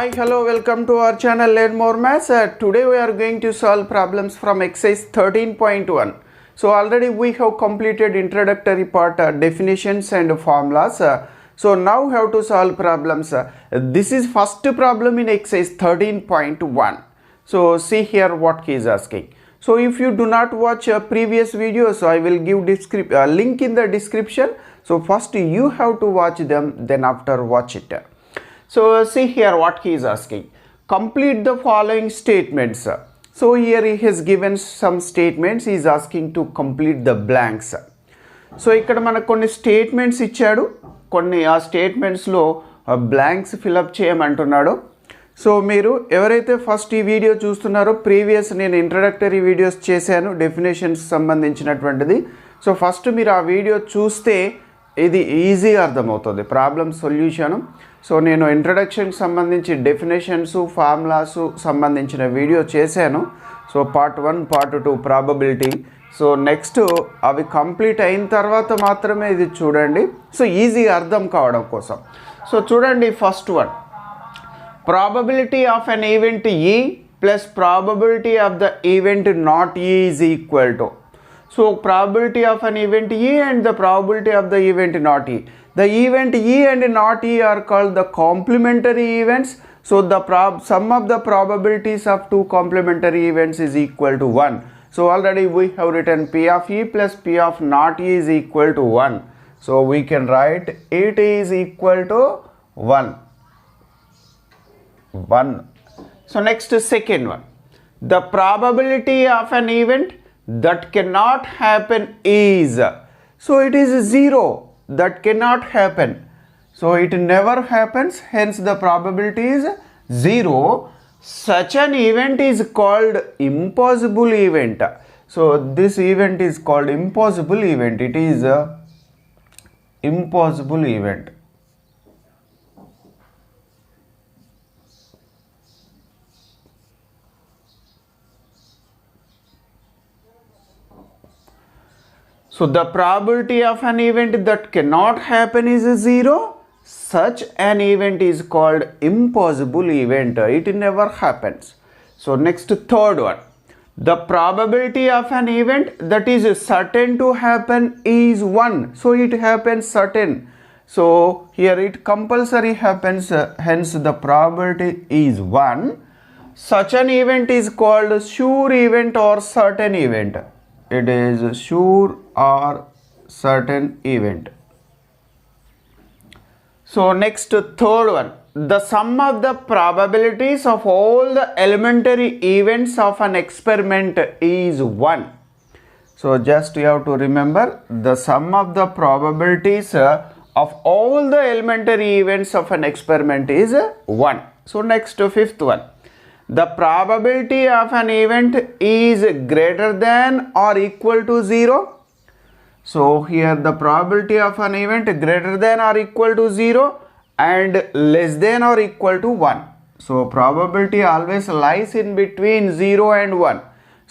Hi, hello, welcome to our channel Learn More Maths. Today we are going to solve problems from exercise 13.1. So already we have completed introductory part, definitions and formulas. So now we have to solve problems. This is first problem in exercise 13.1. So see here what he is asking. So if you do not watch previous videos, so I will give link in the description. So first you have to watch them, then after watch it. So see here what he is asking. Complete the following statements. So here he has given some statements. He is asking to complete the blanks. So ikkada manaku konni statements ichchadu. Konni aa statements lo blanks fill up cheyamantunnadu. So మీరు ఎవరైతే first ఈ video చూస్తున్నారో previous నేను introductory videos చేశాను definitions సంబంధించినటువంటిది. So first మీరు ఆ video చూస్తే ఇది ఈజీగా అర్థమవుతుంది ప్రాబ్లం సొల్యూషన్. సో నేను ఇంట్రడక్షన్కి సంబంధించి డెఫినేషన్స్ ఫార్ములాస్ సంబంధించిన వీడియో చేశాను. So part 1 part 2 probability. So next అవి కంప్లీట్ అయిన తర్వాత మాత్రమే ఇది చూడండి. సో ఈజీగా అర్థం కావడం కోసం. సో చూడండి first one, probability of an event E plus probability of the event not E is equal to. So probability of an event E and the probability of the event not E. The event E and not E are called the complementary events. So the sum of the probabilities of two complementary events is equal to 1. So already we have written P of E plus P of not E is equal to 1. So we can write it is equal to 1. So next second one, the probability of an event that cannot happen is, so it is 0, that cannot happen, so it never happens, hence the probability is 0. Such an event is called impossible event. So this event is called impossible event. It is a impossible event. So the probability of an event that cannot happen is 0. Such an event is called impossible event. It never happens. So next third one, the probability of an event that is certain to happen is 1. So it happens certain. So here it compulsory happens, hence the probability is 1. Such an event is called sure event or certain event. It is sure or certain event. So next third one, the sum of the probabilities of all the elementary events of an experiment is 1. So just you have to remember the sum of the probabilities of all the elementary events of an experiment is 1. So next fifth one, the probability of an event is greater than or equal to 0. So here the probability of an event greater than or equal to 0 and less than or equal to 1. So probability always lies in between 0 and 1.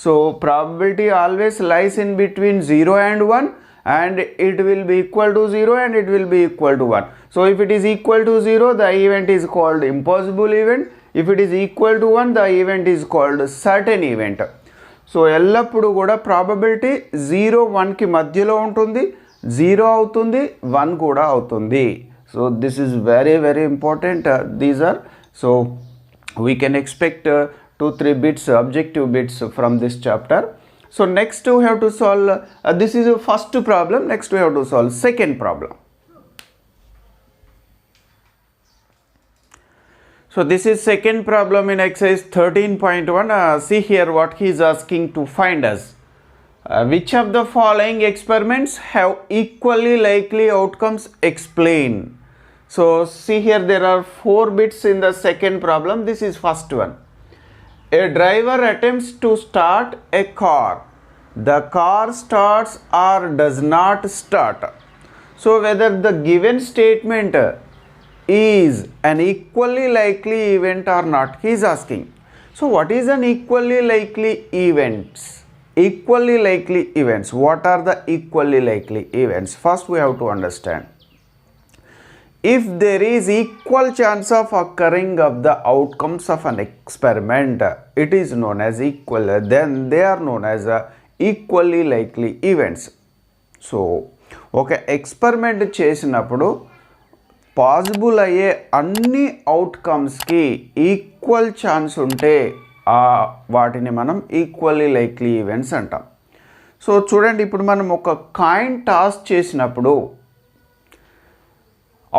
So probability always lies in between 0 and 1, and it will be equal to 0 and it will be equal to 1. So if it is equal to 0, the event is called impossible event. If it is equal to 1, the event is called certain event. So ఎల్లప్పుడు కూడా probability 0 1కి మధ్యలో ఉంటుంది, 0 అవుతుంది, 1 కూడా అవుతుంది. So this is very very important. These are, so we can expect 2-3 bits objective bits from this chapter. So next we have to solve, this is first problem. Next we have to solve second problem. So this is second problem in exercise 13.1. See here what he is asking to find us. Which of the following experiments have equally likely outcomes? Explain. So see here there are 4 bits in the second problem. This is first one. A driver attempts to start a car. The car starts or does not start. So whether the given statement is an equally likely event or not, he is asking. So what is an equally likely events? Equally likely events. What are the equally likely events? First we have to understand. if there is equal chance of occurring of the outcomes of an experiment, it is known as equal, then they are known as equally likely events. So ఒక experiment చేసినప్పుడు possible అయ్యే అన్ని అవుట్కమ్స్కి equal chance ఉంటే వాటిని మనం equally likely events అంటాం. So చూడండి, ఇప్పుడు మనం ఒక కాయిన్ టాస్ చేసినప్పుడు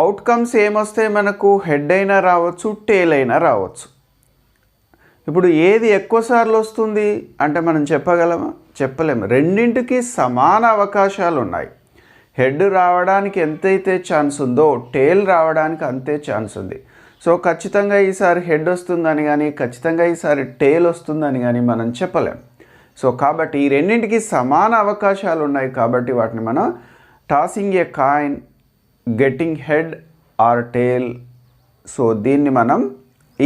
అవుట్కమ్స్ ఏమొస్తాయి మనకు? హెడ్ అయినా రావచ్చు, టేల్ అయినా రావచ్చు. ఇప్పుడు ఏది ఎక్కువసార్లు వస్తుంది అంటే మనం చెప్పగలమా? చెప్పలేము. రెండింటికి సమాన అవకాశాలు ఉన్నాయి. హెడ్ రావడానికి ఎంతైతే ఛాన్స్ ఉందో టేల్ రావడానికి అంతే ఛాన్స్ ఉంది. సో ఖచ్చితంగా ఈసారి హెడ్ వస్తుందని కానీ ఖచ్చితంగా ఈసారి టేల్ వస్తుందని కానీ మనం చెప్పలేము. సో కాబట్టి ఈ రెండింటికి సమాన అవకాశాలు ఉన్నాయి కాబట్టి వాటిని మనం tossing a coin, getting head or tail, so దీన్ని మనం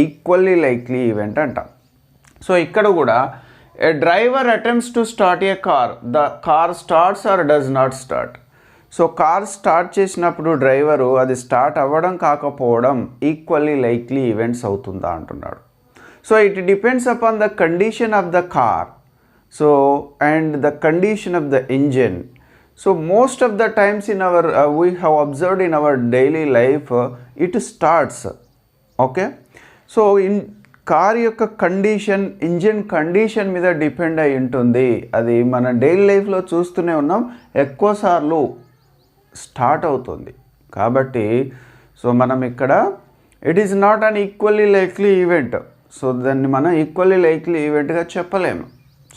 ఈక్వల్లీ లైక్లీ ఈవెంట్ అంటాం. సో ఇక్కడ కూడా a driver attempts to start a car, the car starts or does not start. So car start చేసినప్పుడు డ్రైవరు అది స్టార్ట్ అవ్వడం కాకపోవడం equally likely events అవుతుందా అంటున్నాడు. So it depends upon the condition of the car, so and the condition of the engine. So most of the times in our we have observed in our daily life it starts, okay. So in car యొక్క condition, engine condition మీద depend అయి ఉంటుంది. అది మన daily లైఫ్లో చూస్తూనే ఉన్నాం, ఎక్కువసార్లు స్టార్ట్ అవుతుంది. కాబట్టి సో మనం ఇక్కడ it is not an equally likely event, so దాన్ని మనం ఈక్వల్లీ లైక్లీ ఈవెంట్గా చెప్పలేము.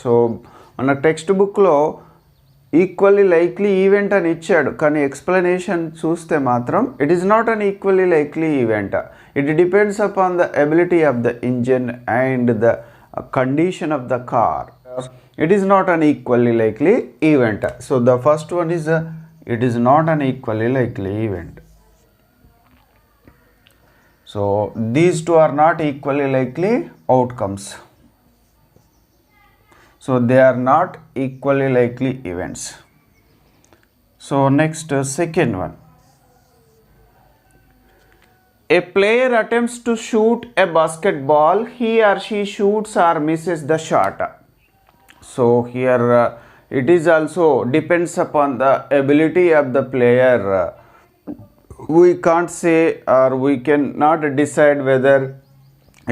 సో మన టెక్స్ట్ బుక్లో ఈక్వల్లీ లైక్లీ ఈవెంట్ అని ఇచ్చాడు, కానీ ఎక్స్ప్లెనేషన్ చూస్తే మాత్రం it is not an equally likely event, it depends upon the ability of the engine and the condition of the car. It is not an equally likely event. So the first one is it is not an equally likely event. So these two are not equally likely outcomes. So they are not equally likely events. So next, second one. A player attempts to shoot a basketball. He or she shoots or misses the shot. So here it is also depends upon the ability of the player. We can't say or we cannot decide whether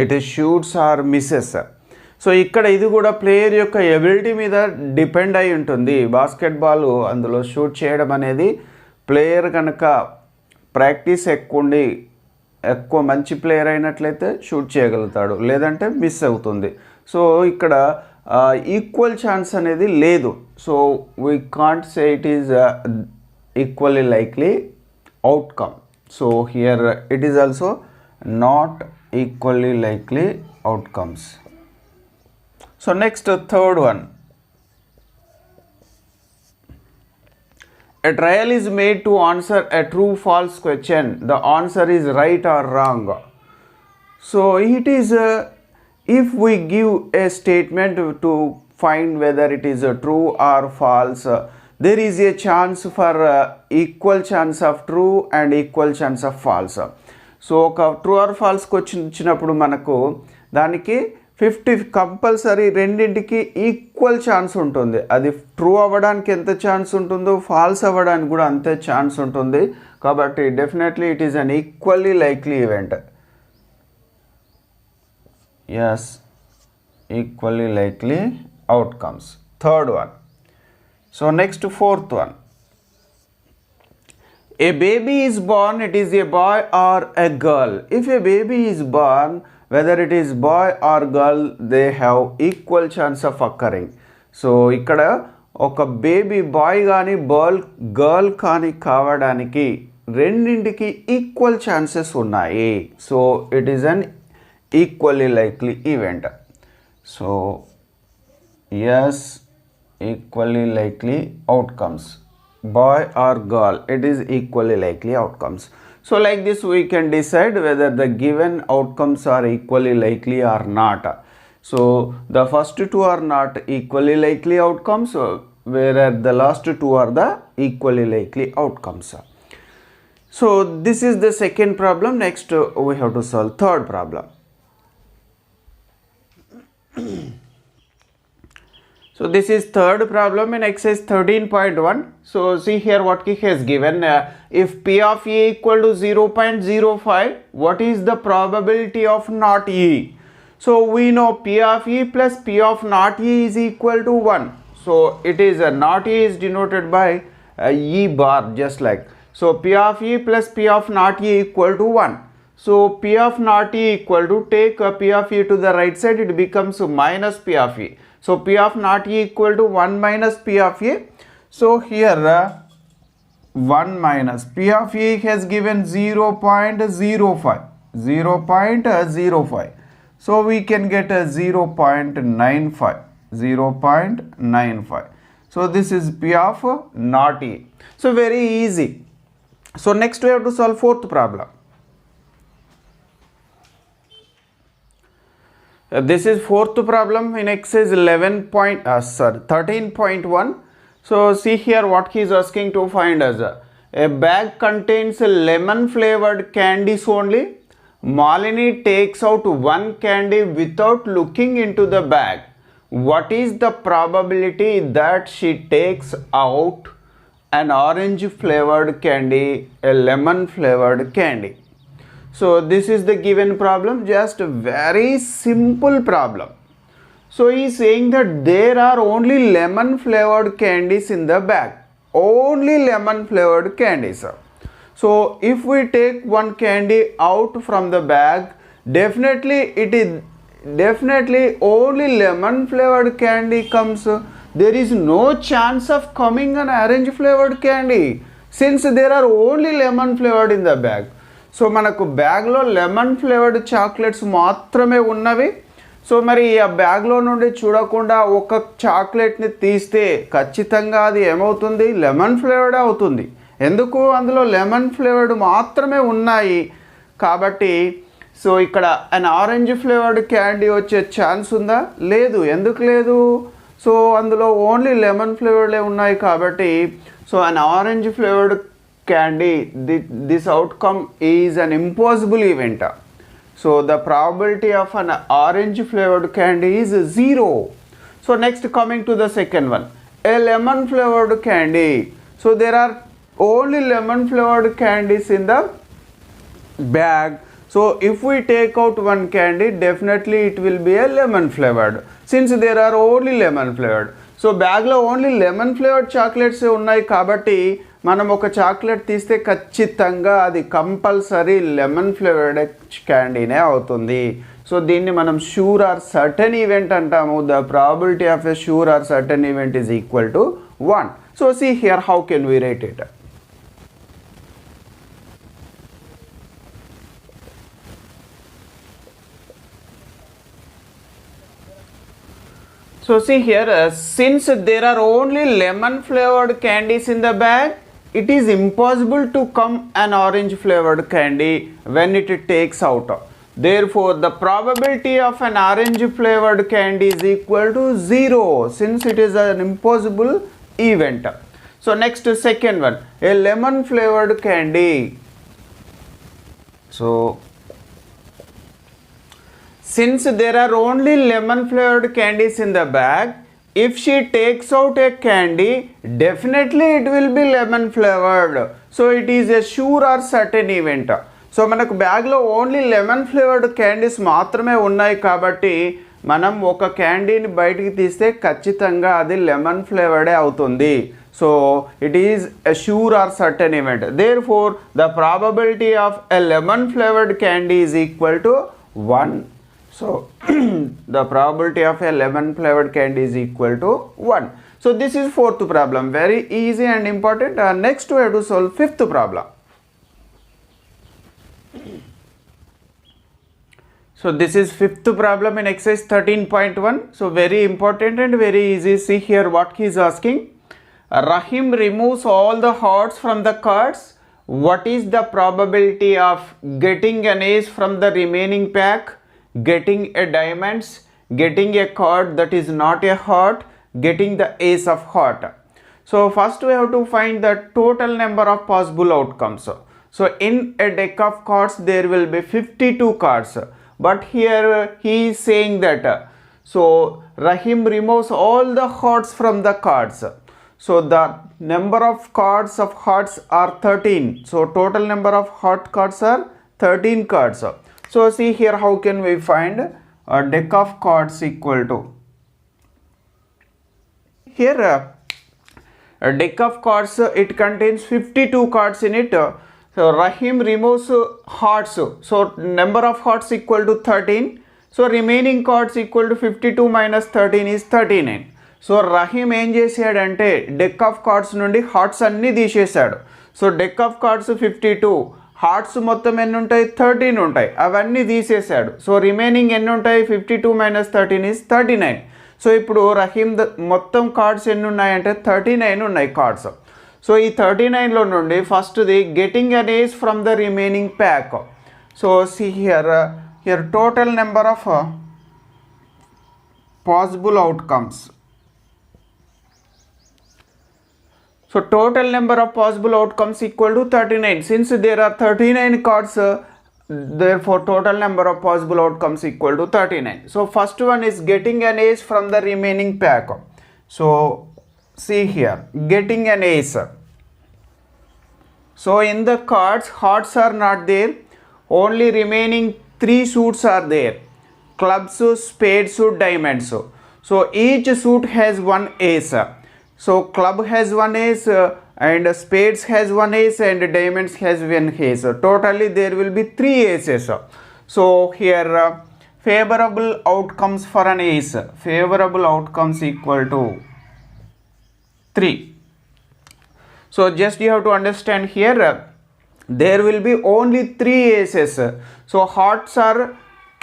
it is shoots or misses. So ఇక్కడ ఇది కూడా player యొక్క ability మీద depend అయి ఉంటుంది. Basketball అందులో shoot చేయడం అనేది ప్లేయర్ కనుక ప్రాక్టీస్ ఎక్కువ ఉండి ఎక్కువ మంచి ప్లేయర్ అయినట్లయితే షూట్ చేయగలుగుతాడు, లేదంటే మిస్ అవుతుంది. సో ఇక్కడ ఈక్వల్ ఛాన్స్ అనేది లేదు. So we can't say it is equally likely outcome. So here it is also not equally likely outcomes. So next, third one. A trial is made to answer a true-false question. The answer is right or wrong. So it is if we give a statement to find whether it is true or false, there is a chance for equal chance of true and equal chance of false. So ఒక true or falls question ఇచ్చినప్పుడు మనకు దానికి 50 compulsory రెండింటికి equal chance ఉంటుంది. అది true అవ్వడానికి ఎంత chance ఉంటుందో ఫాల్స్ అవ్వడానికి కూడా అంతే ఛాన్స్ ఉంటుంది. కాబట్టి definitely it is an equally likely event. Yes, equally likely outcomes. Third one. So next, fourth one. A baby is born, it is a boy or a girl. If a baby is born, whether it is boy or girl, they have equal chance of occurring. సో ఇక్కడ ఒక baby boy కానీ girl కానీ కావడానికి రెండింటికి equal chances ఉన్నాయి. So it is an equally likely event. So yes, equally likely outcomes. Boy or girl, it is equally likely outcomes. So like this we can decide whether the given outcomes are equally likely or not. So the first two are not equally likely outcomes, whereas the last two are the equally likely outcomes. So this is the second problem. Next we have to solve third problem. So this is third problem in exercise 13.1. So see here what he has given. If P of E equal to 0.05, what is the probability of not E? So we know P of E plus P of not E is equal to 1. So it is not E is denoted by E bar, just like. So P of E plus P of not E equal to 1. So P of not E equal to, take P of E to the right side, it becomes minus P of E. So P of not E equal to 1 minus P of E. So here 1 minus P of E has given 0.05. 0.05. So we can get a 0.95. 0.95. So this is P of not E. So very easy. So next we have to solve fourth problem. This is fourth problem in exercise 13.1. So see here what he is asking to find us. A bag contains lemon flavored candies only. Malini takes out one candy without looking into the bag. What is the probability that she takes out an orange flavored candy, a lemon flavored candy? So this is the given problem, just a very simple problem. So he is saying that there are only lemon flavored candies in the bag. Only lemon flavored candies. So if we take one candy out from the bag, definitely only lemon flavored candy comes. There is no chance of coming an orange flavored candy, since there are only lemon flavored in the bag. So మనకు బ్యాగ్లో lemon flavoured chocolates మాత్రమే ఉన్నవి. So మరి ఆ బ్యాగ్లో నుండి చూడకుండా ఒక చాక్లెట్ని తీస్తే ఖచ్చితంగా అది ఏమవుతుంది? లెమన్ ఫ్లేవర్డ్ అవుతుంది. ఎందుకు? అందులో లెమన్ ఫ్లేవర్డ్ మాత్రమే ఉన్నాయి కాబట్టి. సో ఇక్కడ అన్ ఆరెంజ్ ఫ్లేవర్డ్ క్యాండీ వచ్చే ఛాన్స్ ఉందా? లేదు. ఎందుకు లేదు? సో అందులో ఓన్లీ లెమన్ ఫ్లేవర్డ్లే ఉన్నాయి కాబట్టి. So an orange flavoured candy, this outcome is an impossible event. So the probability of an orange flavored candy is 0. So next, coming to the second one, a lemon flavored candy. So there are only lemon flavored candies in the bag. So if we take out one candy, definitely it will be a lemon flavored, since there are only lemon flavored. So bag lo only lemon flavored chocolates ఉన్నాయి కాబట్టి మనం ఒక chocolate తీస్తే ఖచ్చితంగా అది compulsory lemon flavoured క్యాండీనే అవుతుంది. So దీన్ని మనం షూర్ ఆర్ సర్టెన్ ఈవెంట్ అంటాము. The probability of a sure or certain event is equal to 1. So see here how can we write it. So see here, since there are only lemon flavored candies in the bag, it is impossible to come an orange flavored candy when it takes out. Therefore, the probability of an orange flavored candy is equal to 0, since it is an impossible event. So next, second one, a lemon flavored candy. So since there are only lemon flavored candies in the bag, if she takes out a candy, definitely it will be lemon flavored. So it is a sure or certain event. So మనకు బ్యాగ్లో only lemon flavoured candies మాత్రమే ఉన్నాయి కాబట్టి మనం ఒక క్యాండీని బయటికి తీస్తే ఖచ్చితంగా అది లెమన్ ఫ్లేవర్డే అవుతుంది. So it is a sure or certain event. Therefore the probability of a lemon flavoured candy is equal to 1. So the probability of a lemon flavored candy is equal to 1. So this is fourth problem, very easy and important. Next we have to solve fifth problem. So this is fifth problem in exercise 13.1. So very important and very easy. See here what he is asking. Rahim removes all the hearts from the cards. What is the probability of getting an ace from the remaining pack, getting a diamonds, getting a card that is not a heart, getting the ace of heart? So first we have to find the total number of possible outcomes. So in a deck of cards there will be 52 cards, but here he is saying that so Rahim removes all the hearts from the cards. So the number of cards of hearts are 13. So total number of heart cards are 13 cards. So see here, how can we find a deck of cards equal to, here a deck of cards, it contains 52 cards in it. So Rahim removes hearts, so number of hearts equal to 13. So remaining cards equal to 52 minus 13 is 39. So Rahim ఏం చేసాడంటే deck of cards నుండి hearts అన్నీ తీసేశాడు. So deck of cards 52, hearts మొత్తం ఎన్ని ఉంటాయి 13 ఉంటాయి, అవన్నీ తీసేశాడు. సో రిమైనింగ్ ఎన్ని ఉంటాయి 52 మైనస్ 13 ఈజ్ 39. సో ఇప్పుడు రహీమ్ మొత్తం కార్డ్స్ ఎన్ని ఉన్నాయంటే 39 ఉన్నాయి కార్డ్స్. సో ఈ 39లో నుండి ఫస్ట్ది getting an age from the remaining pack. So see here total number of possible outcomes. So total number of possible outcomes equal to 39. Since there are 39 cards, therefore total number of possible outcomes equal to 39. So first one is getting an ace from the remaining pack. So see here, getting an ace. So in the cards, hearts are not there, only remaining 3 suits are there: clubs, spades, diamonds. So each suit has one ace. So club has one ace, and spades has one ace, and diamonds has one ace. Totally there will be 3 aces. So here favorable outcomes for an ace, favorable outcomes equal to 3. So just you have to understand here, there will be only 3 aces. So hearts are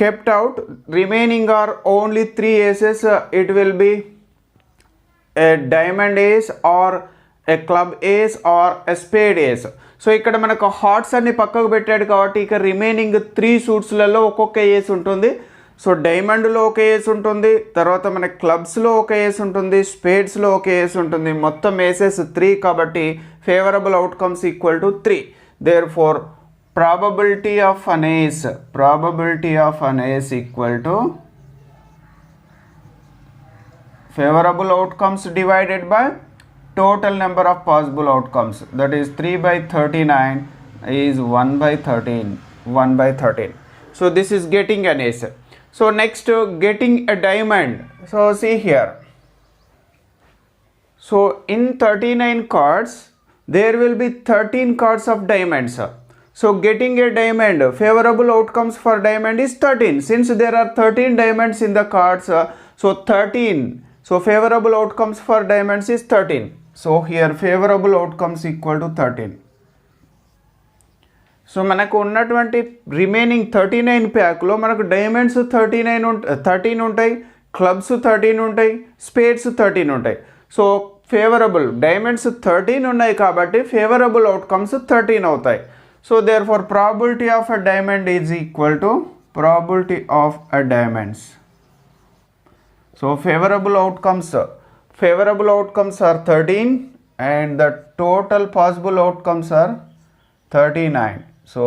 kept out, remaining are only 3 aces. It will be a diamond ace or a club ace or a spade ace. So ఇక్కడ మనకు hearts అన్ని పక్కకు పెట్టాడు కాబట్టి ఇక remaining 3 సూట్స్లలో ఒక్కొక్క ఏస్ ఉంటుంది. So డైమండ్లో ఒక ఏస్ ఉంటుంది, తర్వాత మన క్లబ్స్లో ఒక ఏస్ ఉంటుంది, స్పేడ్స్లో ఒక ఏస్ ఉంటుంది, మొత్తం ఏసెస్ 3 కాబట్టి favourable outcomes equal to 3. Therefore probability of an ace equal to favorable outcomes divided by total number of possible outcomes, that is 3 by 39 is 1 by 13. So this is getting an ace. So next, getting a diamond. So see here, so in 39 cards there will be 13 cards of diamonds. So getting a diamond, favorable outcomes for diamond is 13. Since there are 13 diamonds in the cards, so 13, so favorable outcomes for diamonds is 13. So here favorable outcomes equal to 13. So మనకు ఉన్నటువంటి remaining 39 ప్యాక్లో మనకు diamonds 13 ఉంటాయి, clubs 13 ఉంటాయి, spades 13 ఉంటాయి. So favourable diamonds 13 ఉన్నాయి కాబట్టి favourable outcomes 13 అవుతాయి. So therefore probability of a diamond is equal to probability of a diamonds. So favorable outcomes are 13 and the total possible outcomes are 39. So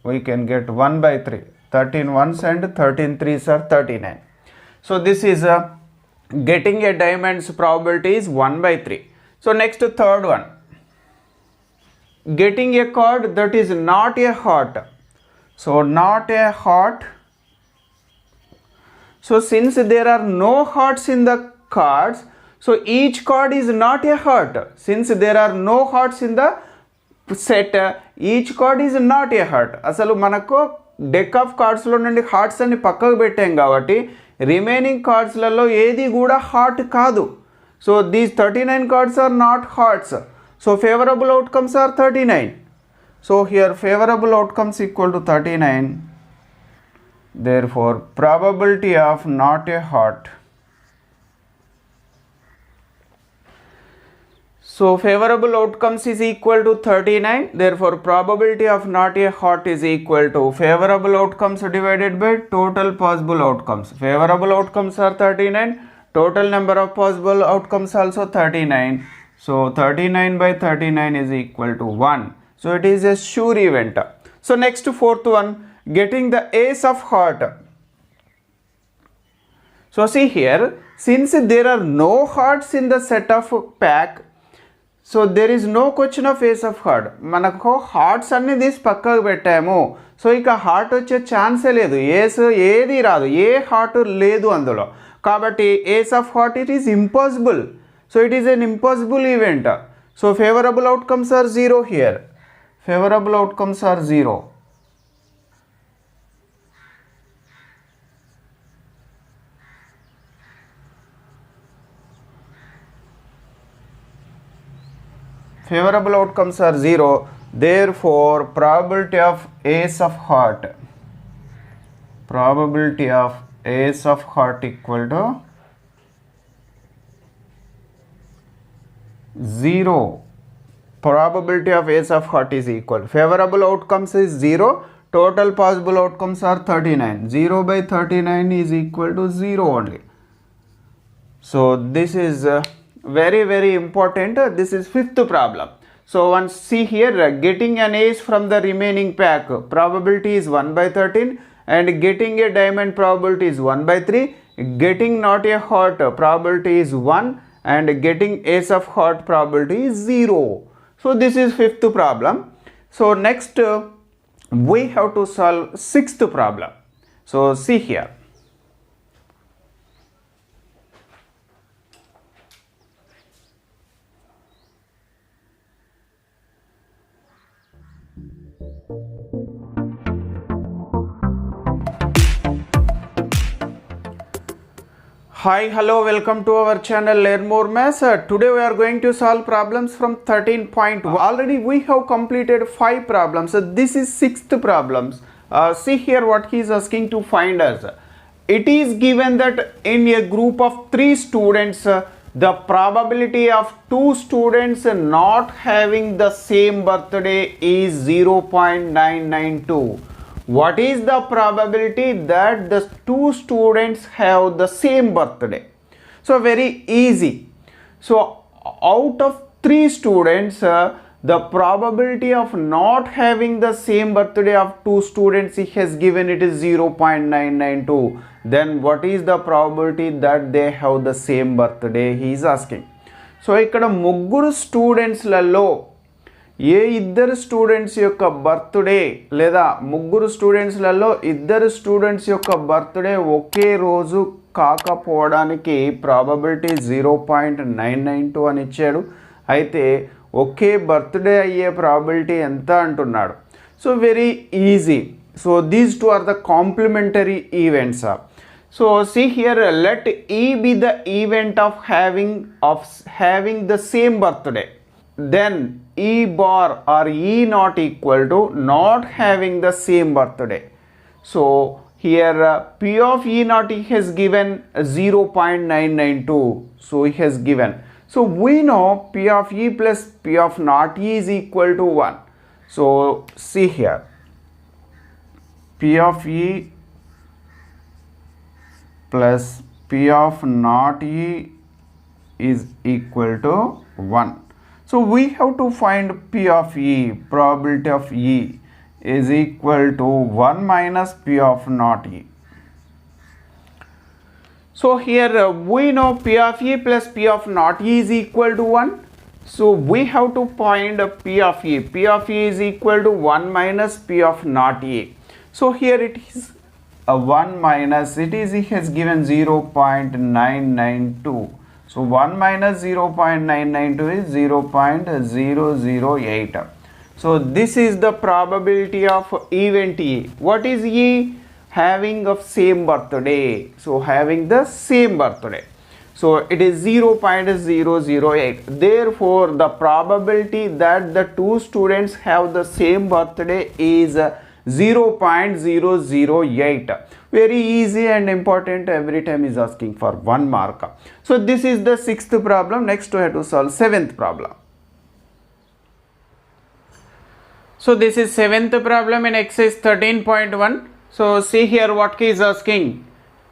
we can get 1 by 3. 13 ones and 13 threes are 39. So this is getting a diamond's probability is 1 by 3. So next, third one, getting a card that is not a heart. So not a heart. So since there are no hearts in the cards, so each card is not a heart. Since there are no hearts in the set, each card is not a heart. అసలు మనకు deck of కార్డ్స్లో నుండి hearts అన్ని పక్కకు పెట్టాం కాబట్టి remaining కార్డ్స్లలో ఏది కూడా heart కాదు. So these 39 cards are not hearts. So favorable outcomes are 39. So here favorable outcomes equal to 39. Therefore probability of not a heart. So favorable outcomes is equal to 39. Therefore probability of not a heart is equal to favorable outcomes divided by total possible outcomes. Favorable outcomes are 39. Total number of possible outcomes also 39. So 39 by 39 is equal to 1. So it is a sure event. So next fourth one, getting the ace of heart. So see here, since there are no hearts in the set of pack, so there is no question of ace of heart. మనకు hearts అన్ని తీసి పక్కకు పెట్టాము. So ఇక heart వచ్చే ఛాన్సే లేదు, ఏస్ ఏది రాదు, ఏ హార్ట్ లేదు అందులో. కాబట్టి ace of heart it is impossible. So it is an impossible event. So favourable outcomes are zero here. Favourable outcomes are zero. Favorable outcomes are zero. Therefore, probability of ace of heart equal to 0. Probability of ace of heart is equal. Favorable outcomes is 0. Total possible outcomes are 39. 0 by 39 is equal to 0 only. So this is very important. This is fifth problem. So once see here, getting an ace from the remaining pack probability is 1 by 13, and getting a diamond probability is 1 by 3, getting not a heart probability is 1, and getting ace of heart probability is 0. So this is fifth problem. So next we have to solve sixth problem. So see here. Hi, hello, welcome to our channel Learn More Maths. Today we are going to solve problems from 13.1. Already we have completed 5 problems. This is 6th problems. See here what he is asking to find us. It is given that in a group of 3 students, the probability of 2 students not having the same birthday is 0.992. What is the probability that the 2 students have the same birthday? So very easy. So out of 3 students, the probability of not having the same birthday of 2 students he has given it is 0.992. Then what is the probability that they have the same birthday he is asking. So ikkada ముగ్గురు స్టూడెంట్స్లలో ఏ ఇద్దరు students యొక్క birthday లేదా ముగ్గురు స్టూడెంట్స్లలో ఇద్దరు students యొక్క birthday ఒకే రోజు కాకపోవడానికి probability 0.992 అని ఇచ్చాడు. అయితే ఒకే బర్త్డే అయ్యే ప్రాబిలిటీ ఎంత అంటున్నాడు. So very easy. So these two are the complementary events. So see here, let E be the event of having the same birthday. Then E bar or E not equal to not having the same birthday. So here P of E not he has given 0.992. So he has given. So we know P of E plus P of not E is equal to 1. So see here, P of E plus P of not E is equal to 1. So we have to find P of E, probability of E is equal to 1 minus P of not E. So here we know P of E plus P of not E is equal to 1. So we have to find P of E. P of E is equal to 1 minus P of not E. So here it is 1 minus, it is he has given 0.992. So 1 minus 0.992 is 0.008. So this is the probability of event E. What is E? Having of same birthday. So having the same birthday. So it is 0.008. Therefore the probability that the 2 students have the same birthday is 0.008. Very easy and important. Every time is asking for 1 mark. So this is the 6th problem. Next we have to solve 7th problem. So this is 7th problem in exercise 13.1. So see here what he is asking.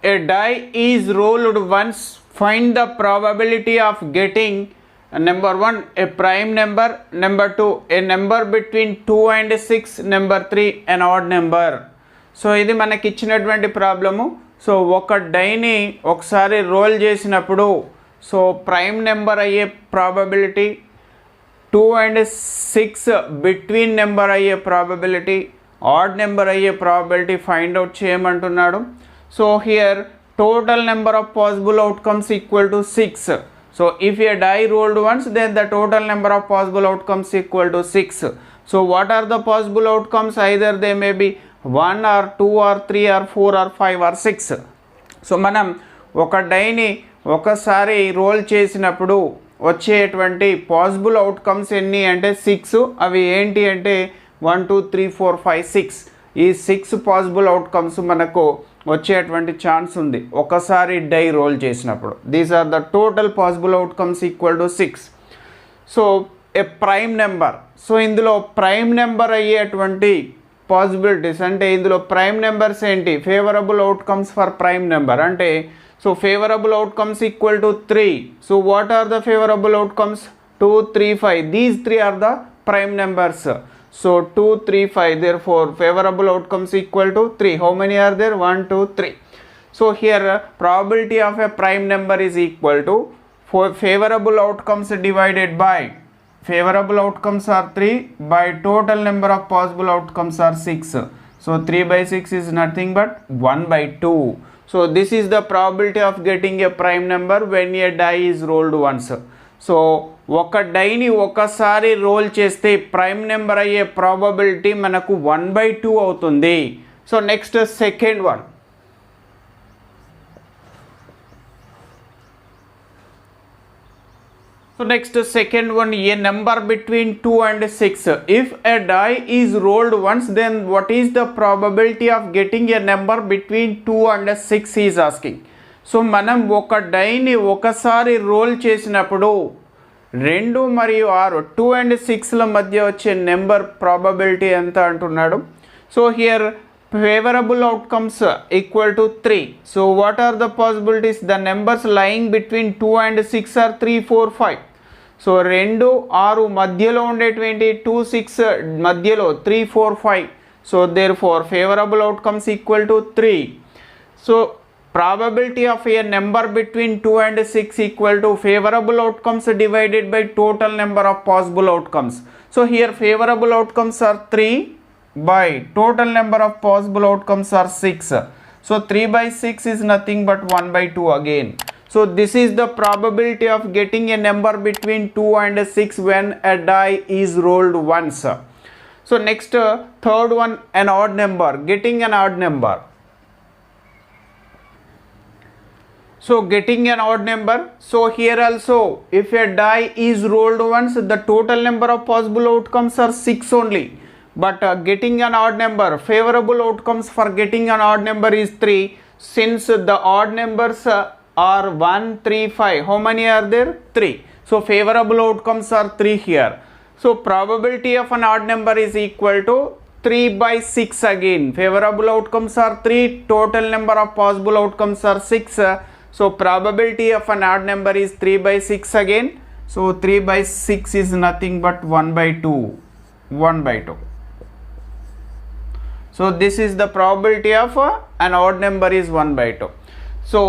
A die is rolled once. Find the probability of getting Number 1 a prime number, number 2 a number between 2 and 6, number 3 an odd number. So ఇది మనకి ఇచ్చినటువంటి problem. So ఒక డైని ఒకసారి roll చేసినప్పుడు so prime number అయ్యే probability, 2 and 6 between number అయ్యే probability, odd number అయ్యే probability find out చేయమంటున్నాడు. So here total number of possible outcomes equal to 6. So if a die rolled once, then the total number of possible outcomes equal to 6. So what are the possible outcomes? Either they may be 1 or 2 or 3 or 4 or 5 or 6. So మనం ఒక డైని ఒకసారి roll చేసినప్పుడు వచ్చేటువంటి possible outcomes ఎన్ని అంటే 6. అవి ఏంటి అంటే 1 2 3 4 5 6. ఈ 6 పాసిబుల్ అవుట్కమ్స్ మనకు వచ్చేటువంటి ఛాన్స్ ఉంది ఒకసారి డై రోల్ చేసినప్పుడు. These are the total possible outcomes equal to 6. So a prime number, so ఇందులో ప్రైమ్ నెంబర్ అయ్యేటువంటి పాసిబిలిటీస్ అంటే ఇందులో ప్రైమ్ నెంబర్స్ ఏంటి, favourable outcomes for prime number అంటే so favourable outcomes equal to 3. So what are the favourable outcomes 2 3 5. These 3 are the prime numbers. So 2 3 5, therefore favorable outcomes equal to 3. How many are there? 1 2 3. So here probability of a prime number is equal to favorable outcomes divided by, favorable outcomes are 3 by total number of possible outcomes are 6. So 3 by 6 is nothing but 1 by 2. So this is the probability of getting a prime number when a die is rolled once. So ఒక డైని ఒకసారి role చేస్తే prime number అయ్యే probability మనకు 1/2 అవుతుంది. So next second one. So next second one, a number between 2 and 6. If a die is rolled once, then what is the probability of getting a number between 2 and 6 is asking. So మనం ఒక డైని ఒకసారి roll చేసినప్పుడు 2 మరియు 6, 2 and 6ల మధ్య వచ్చే number probability ఎంత అంటున్నాడు. So here favourable outcomes equal to 3. So what are the possibilities? The numbers lying between 2 and 6 are 3 4 5. So 2 6 మధ్యలో ఉండేటువంటి 2 6 మధ్యలో 3 4 5. So therefore favourable outcomes equal to 3. So probability of a number between 2 and 6 equal to favorable outcomes divided by total number of possible outcomes. So here favorable outcomes are 3 by total number of possible outcomes are 6. So 3 by 6 is nothing but 1/2 again. So this is the probability of getting a number between 2 and 6 when a die is rolled once. So next third one, an odd number, getting an odd number. So getting an odd number, so here also if a die is rolled once, the total number of possible outcomes are 6 only. But getting an odd number, favorable outcomes for getting an odd number is 3. Since the odd numbers are 1 3 5, how many are there? 3. So favorable outcomes are 3 here. So probability of an odd number is equal to 3 by 6 again. Favorable outcomes are 3, total number of possible outcomes are 6. So probability of an odd number is 3 by 6 again. So 3 by 6 is nothing but 1/2. 1/2. So this is the probability of an odd number is 1/2. So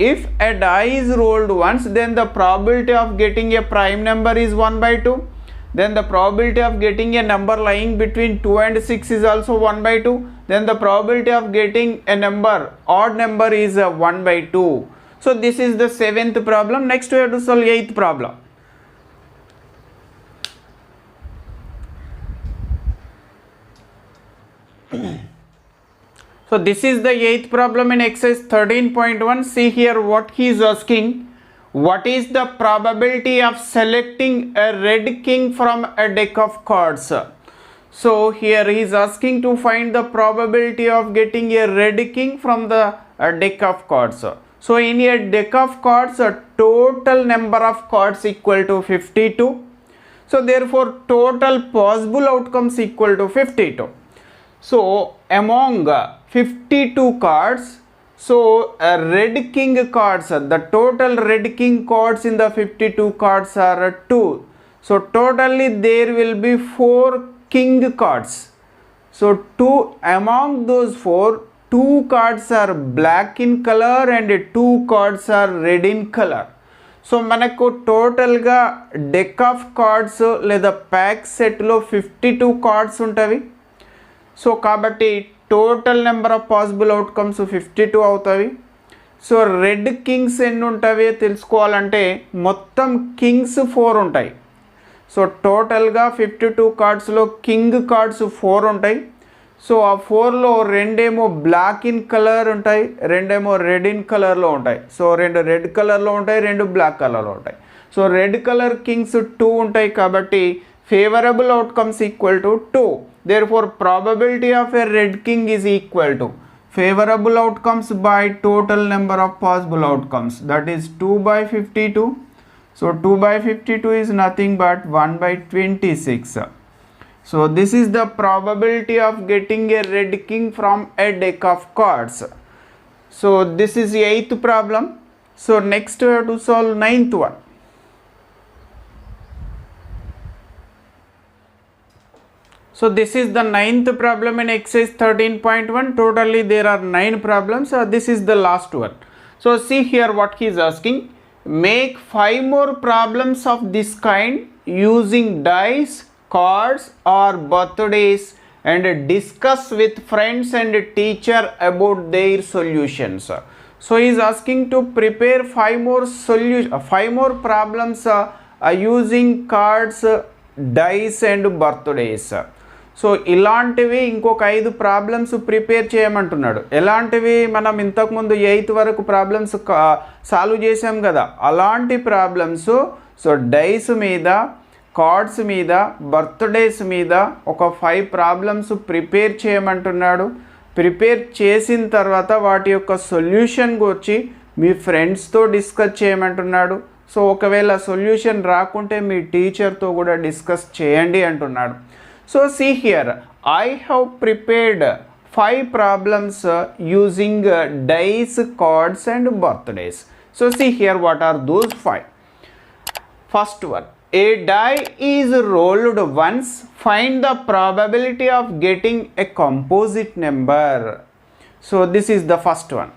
if a die is rolled once, then the probability of getting a prime number is 1/2. Then the probability of getting a number lying between 2 and 6 is also 1/2. Then the probability of getting a number, odd number, is 1/2. So this is the 7th problem. Next we have to solve 8th problem. So this is the 8th problem in exercise 13.1. See here what he is asking. What is the probability of selecting a red king from a deck of cards? So here he is asking to find the probability of getting a red king from the deck of cards. So in a deck of cards, a total number of cards equal to 52. So therefore total possible outcomes equal to 52. So among 52 cards, So red king cards, the total red king cards in the 52 cards are 2. So totally there will be 4 king cards. So 2 among those 4, 2 cards are black in color and 2 cards are red in color. So మనకు టోటల్గా deck of cards లేదా pack సెట్లో 52 cards ఉంటాయి. So కాబట్టి total number of possible outcomes 52 అవుతాయి. So red Kings ఎన్ని ఉంటాయో తెలుసుకోవాలంటే మొత్తం కింగ్స్ 4 ఉంటాయి. సో టోటల్గా 52 కార్డ్స్లో కింగ్ కార్డ్స్ 4 ఉంటాయి. సో ఆ 4లో రెండేమో బ్లాక్ ఇన్ కలర్ ఉంటాయి, రెండేమో రెడ్ ఇన్ కలర్లో ఉంటాయి. సో 2 రెడ్ కలర్లో ఉంటాయి, 2 బ్లాక్ కలర్లో ఉంటాయి. సో రెడ్ కలర్ కింగ్స్ 2 ఉంటాయి కాబట్టి favourable outcomes equal to 2. Therefore probability of a red king is equal to favourable outcomes by total number of possible outcomes, that is 2/52. So 2/52 is nothing but 1/26. So this is the probability of getting a red king from a deck of cards. So this is the 8th problem. So next we have to solve 9th one. So this is the 9th problem in exercise 13.1. Totally there are 9 problems. This is the last one. So see here what he is asking. Make 5 more problems of this kind using dice, cards or birthdays and discuss with friends and teacher about their solutions. So he is asking to prepare 5 more problems using cards, dice and birthdays. So ఇలాంటివి ఇంకొక 5 problems prepare చేయమంటున్నాడు. ఎలాంటివి? మనం ఇంతకుముందు 8th వరకు problems solve చేసాం కదా, అలాంటి ప్రాబ్లమ్స్. సో డైస్ మీద, కార్డ్స్ మీద, బర్త్డేస్ మీద ఒక 5 ప్రాబ్లమ్స్ ప్రిపేర్ చేయమంటున్నాడు. ప్రిపేర్ చేసిన తర్వాత వాటి యొక్క సొల్యూషన్ వచ్చి మీ ఫ్రెండ్స్తో డిస్కస్ చేయమంటున్నాడు. సో ఒకవేళ సొల్యూషన్ రాకుంటే మీ టీచర్తో కూడా డిస్కస్ చేయండి అంటున్నాడు. So see here, I have prepared 5 problems using dice, cards and birthdays. So see here what are those 5. First one, a die is rolled once, find the probability of getting a composite number. So this is the first one.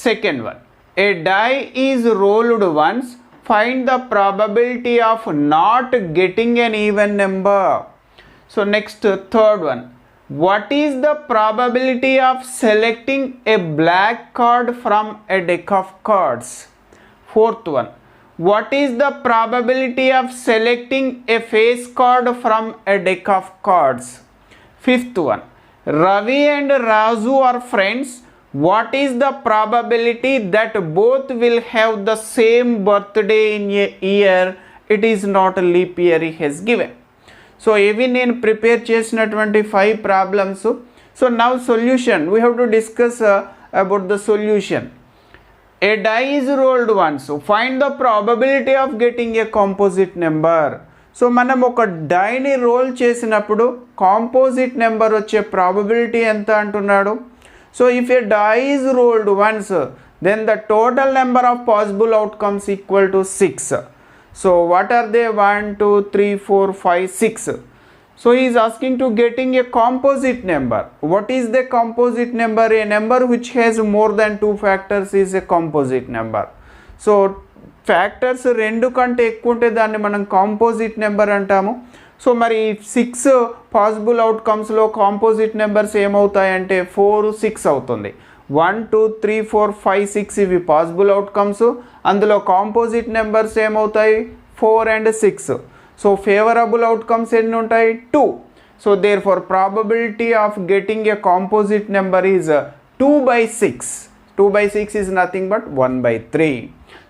Second one, a die is rolled once, find the probability of not getting an even number. So next, third one, what is the probability of selecting a black card from a deck of cards? Fourth one, what is the probability of selecting a face card from a deck of cards? Fifth one, Ravi and Raju are friends. What is the probability that both will have the same birthday in a year? It is not a leap year he has given. So ఇవి నేను prepare చేసినటువంటి 5 problems. So now solution, we have to discuss about the solution. A die is rolled once, find the probability of getting a composite number. So మనం ఒక డైని roll చేసినప్పుడు composite number వచ్చే probability ఎంత అంటున్నాడు. So if a die is rolled once, then the total number of possible outcomes equal to 6. So what are they? 1, 2, 3, 4, 5, 6. So he is asking to getting a composite number. What is the composite number? A number which has more than 2 factors is a composite number. So factors 2 కంటే ఎక్కువ ఉంటే దాన్ని మనం composite number అంటాము. So మరి 6 possible అవుట్కమ్స్లో composite numbers ఏమవుతాయంటే 4, 6 అవుతుంది. 1, 2, 3, 4, 5, 6 ఇవి possible outcomes. అందులో కాంపోజిట్ నెంబర్స్ ఏమవుతాయి? 4 and 6. సో ఫేవరబుల్ అవుట్కమ్స్ ఎన్ని ఉంటాయి? 2. So therefore probability of getting a composite number is 2/6. 2/6 is nothing but 1/3.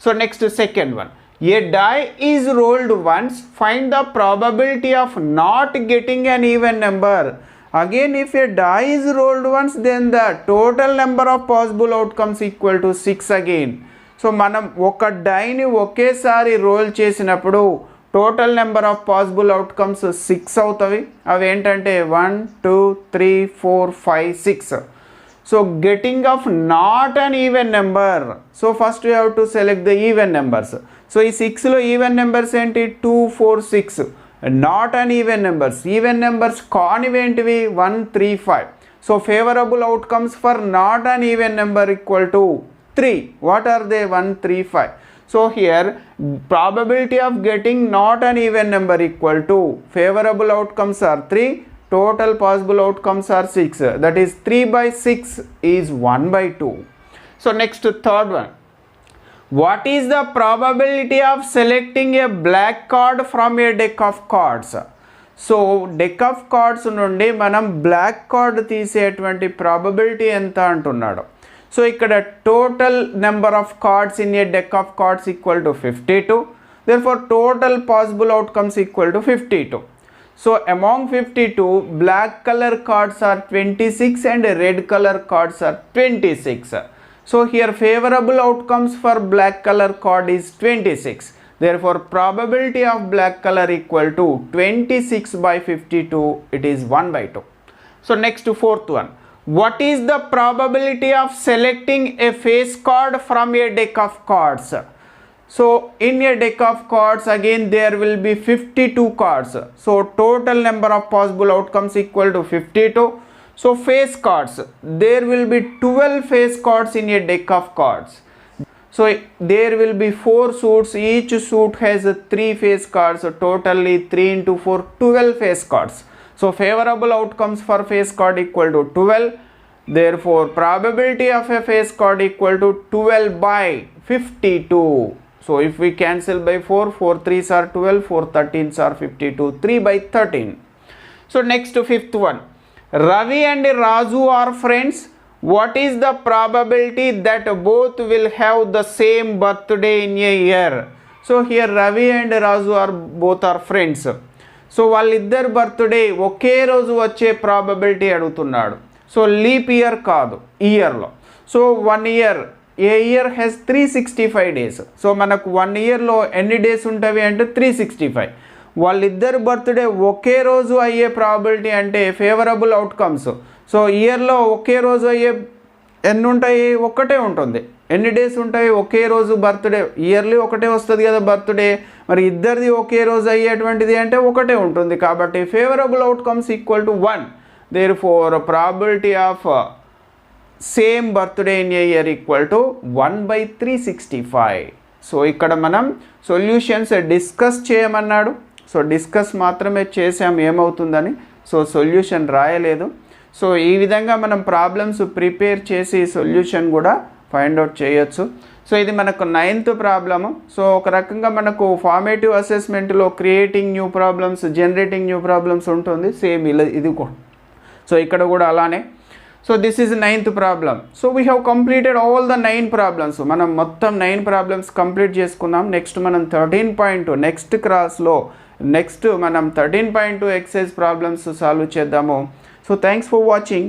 So next, second one, a die is rolled once, find the probability of not getting an even number. Again, if a die is rolled once, then the total number of possible outcomes equal to 6 again. So మనం ఒక డైని ఒకేసారి role చేసినప్పుడు total number of possible outcomes 6 అవుతాయి. అవి ఏంటంటే 1, 2, 3, 4, 5, 6. So getting of not an even number. So first we have to select the even numbers. So ఈ 6లో even numbers ఏంటి 2 4 6. Not an even numbers. Even numbers కానివి ఏంటివి 1 3 5. So favorable outcomes for not an even number equal to 3. What are they? 1 3 5. So here probability of getting not an even number equal to favorable outcomes are 3. Total possible outcomes are 6. That is 3 by 6 is 1 by 2. So next third one. What is the probability of selecting a black card from a deck of cards? So deck of cards నుండి మనం black card తీసేటువంటి probability ఎంత అంటున్నాడు. So ఇక్కడ total number of cards in a deck of cards equal to 52. Therefore total possible outcomes equal to 52. So among 52, black color cards are 26 and red color cards are 26. So here favorable outcomes for black color card is 26. Therefore probability of black color equal to 26 by 52. It is 1 by 2. So next fourth one. What is the probability of selecting a face card from a deck of cards? So in a deck of cards again there will be 52 cards. So total number of possible outcomes equal to 52. So face cards, there will be 12 face cards in a deck of cards. So there will be 4 suits, each suit has 3 face cards, so totally 3 into 4 12 face cards. So favorable outcomes for face card equal to 12. Therefore probability of a face card equal to 12 by 52. So if we cancel by 4, 4 3s are 12, 4 13s are 52, 3 by 13. So next fifth one. Ravi and Raju are friends. What is the probability that both will have the same birthday in a year? So here Ravi and Raju are both are friends. So వాళ్ళిద్దరు birthday ఒకే రోజు వచ్చే probability అడుగుతున్నాడు. So leap year కాదు, ఇయర్లో. So 1 year, A year has 365 days. So మనకు 1 ఇయర్లో ఎన్ని days ఉంటుంది అంటే 365. వాళ్ళిద్దరు బర్త్డే ఒకే రోజు అయ్యే ప్రాబిలిటీ అంటే ఫేవరబుల్ అవుట్కమ్స్. సో ఇయర్లో ఒకే రోజు అయ్యే ఎన్ని ఉంటాయి? ఒక్కటే ఉంటుంది. ఎన్ని డేస్ ఉంటాయి? ఒకే రోజు బర్త్డే, ఇయర్లీ ఒకటే వస్తుంది కదా బర్త్డే. మరి ఇద్దరిది ఒకే రోజు అయ్యేటువంటిది అంటే ఒకటే ఉంటుంది. కాబట్టి favourable outcomes equal to 1. Therefore probability of same birthday in a year equal to 1 by 365. So ఇక్కడ మనం సొల్యూషన్స్ డిస్కస్ చేయమన్నాడు. సో డిస్కస్ మాత్రమే చేసాం ఏమవుతుందని. సో సొల్యూషన్ రాయలేదు. సో ఈ విధంగా మనం ప్రాబ్లమ్స్ ప్రిపేర్ చేసి సొల్యూషన్ కూడా ఫైండ్ అవుట్ చేయొచ్చు. సో ఇది మనకు 9th ప్రాబ్లము. సో ఒక రకంగా మనకు ఫార్మేటివ్ అసెస్మెంట్లో creating new problems, generating new problems ఉంటుంది. సేమ్ ఇది కూడా. సో ఇక్కడ కూడా అలానే. So this is 9th problem. So we have completed all the 9 problems. మనం మొత్తం 9 ప్రాబ్లమ్స్ కంప్లీట్ చేసుకున్నాం. నెక్స్ట్ మనం 13.2 నెక్స్ట్ క్లాస్లో మనం 13.2 ఎక్సైజ్ ప్రాబ్లమ్స్ సాల్వ్ చేద్దాము. So thanks for watching.